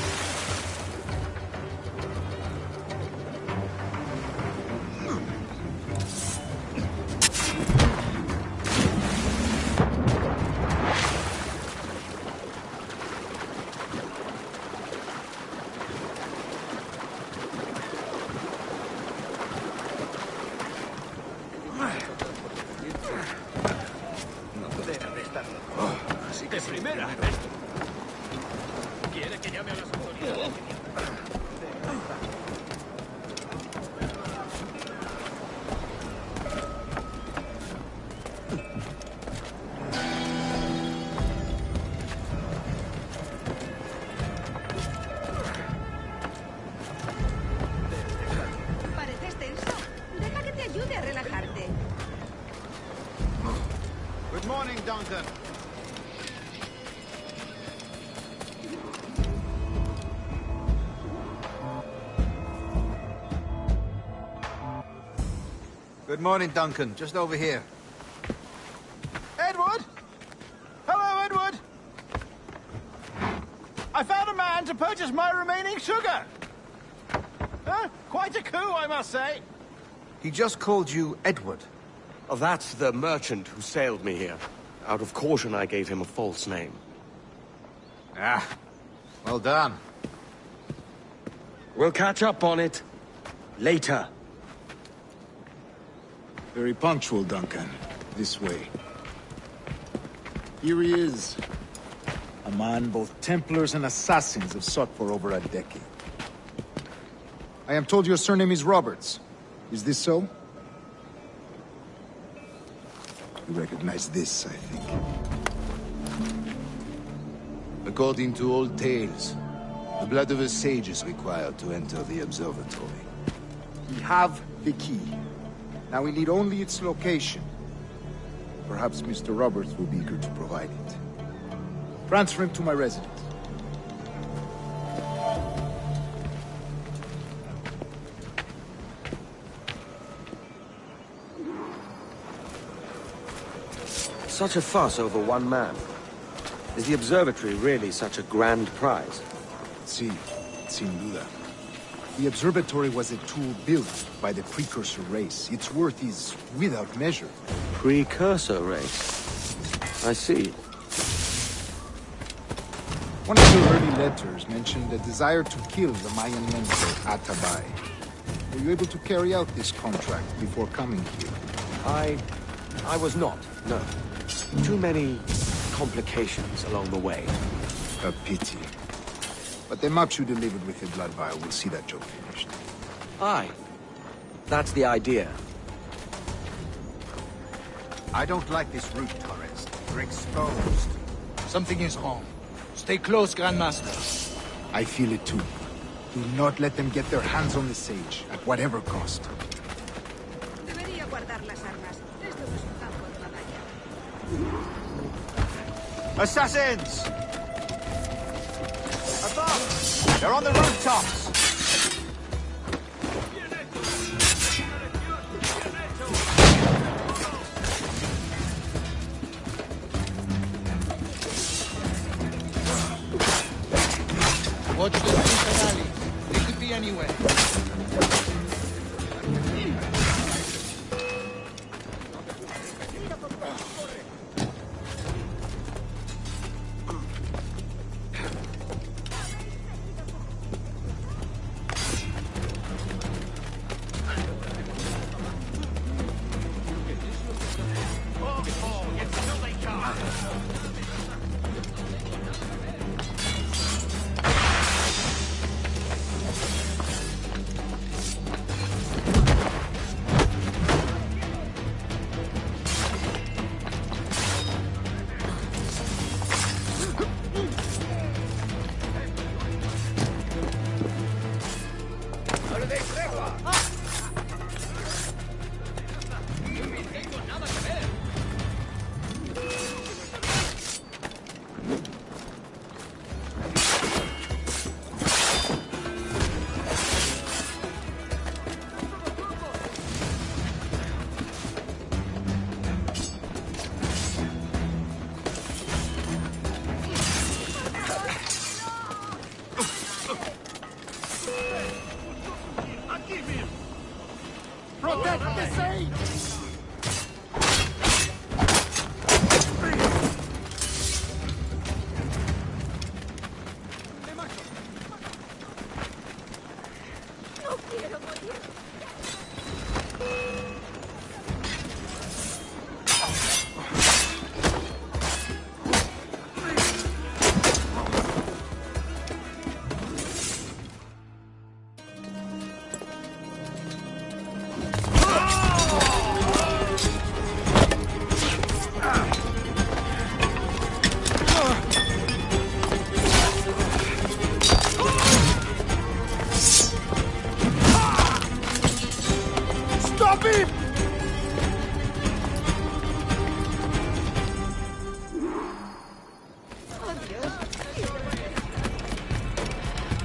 De primera. ¿Quiere que llame a las autoridades? Pareces tenso. Deja que te ayude a relajarte. Good morning, Duncan. Good morning, Duncan. Just over here. Edward? Hello, Edward! I found a man to purchase my remaining sugar! Quite a coup, I must say. He just called you Edward. Oh, that's the merchant who sailed me here. Out of caution, I gave him a false name. Ah, well done. We'll catch up on it later. Very punctual, Duncan. This way. Here he is. A man both Templars and Assassins have sought for over a decade. I am told your surname is Roberts. Is this so? You recognize this, I think. According to old tales, the blood of a sage is required to enter the observatory. We have the key. Now we need only its location. Perhaps Mr. Roberts will be eager to provide it. Transfer him to my residence. Such a fuss over one man. Is the observatory really such a grand prize? Sí, sin duda. The observatory was a tool built by the precursor race. Its worth is without measure. Precursor race? I see. One of your early letters mentioned a desire to kill the Mayan mentor Atabay. Were you able to carry out this contract before coming here? I was not, no. Too many complications along the way. A pity. But the maps you delivered with the blood vial will see that job finished. Aye. That's the idea. I don't like this route, Torres. We're exposed. Something is wrong. Stay close, Grandmaster. I feel it too. Do not let them get their hands on the sage, at whatever cost. Debería guardar las armas. Esto no es un campo de batalla. Assassins! Above! They're on the rooftops! Watch the Pinta Alley. They could be anywhere.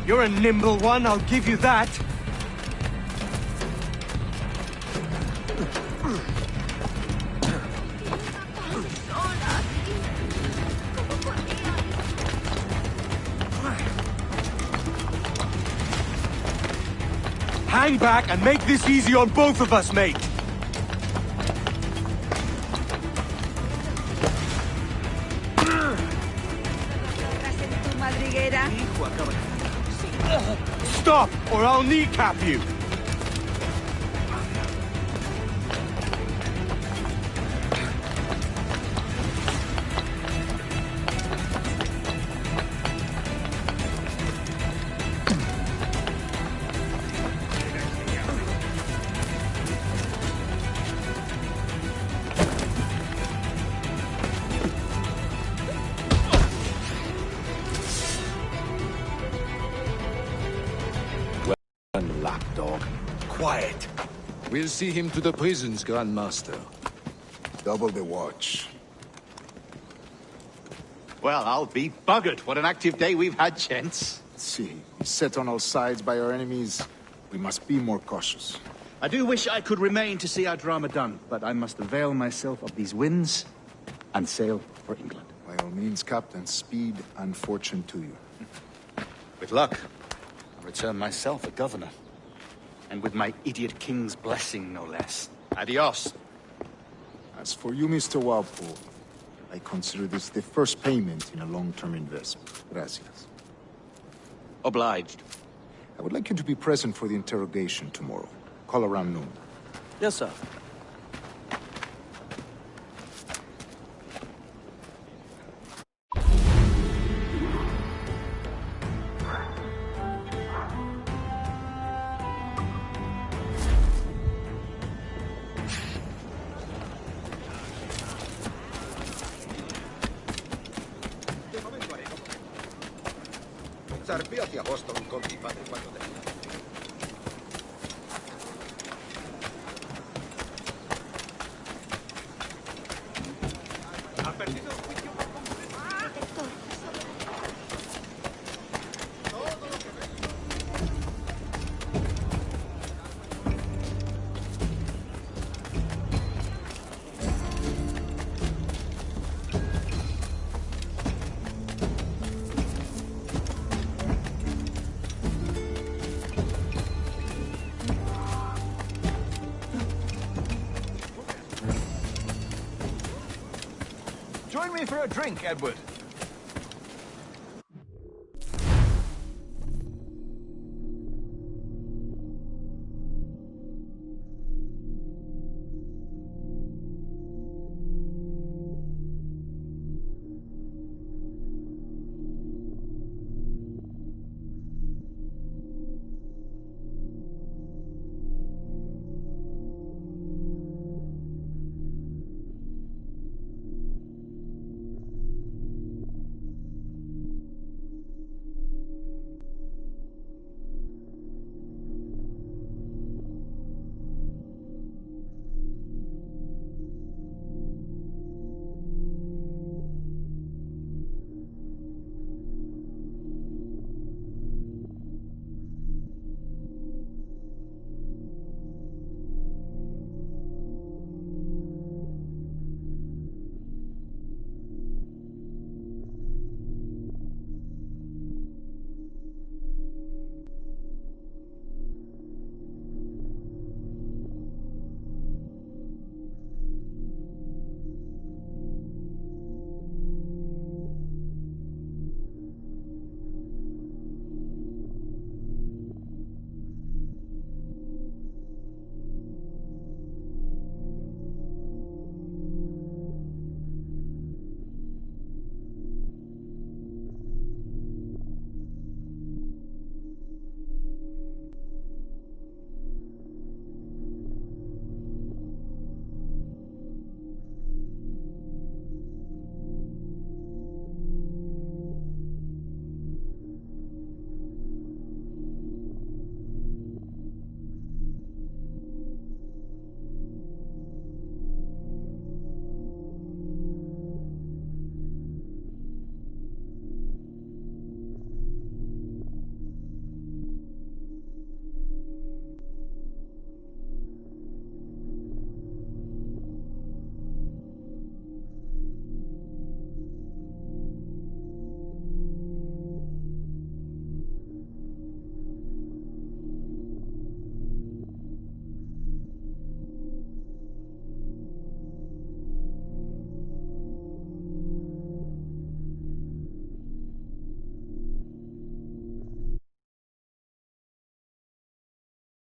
You're a nimble one, I'll give you that. Hang back and make this easy on both of us, mate. Stop, or I'll kneecap you! Lapdog. Quiet. We'll see him to the prisons, Grandmaster. Double the watch. Well, I'll be buggered. What an active day we've had, gents. See, set on all sides by our enemies, we must be more cautious. I do wish I could remain to see our drama done, but I must avail myself of these winds and sail for England. By all means, Captain, speed and fortune to you. With luck, I'll return myself a governor. And with my idiot king's blessing, no less. Adios. As for you, Mr. Walpole, I consider this the first payment in a long-term investment. Gracias. Obliged. I would like you to be present for the interrogation tomorrow. Call around noon. Yes, sir. Zarpiati a Boston con ti padre quando te... Ha perdido el juicio por completo. Join me for a drink, Edward.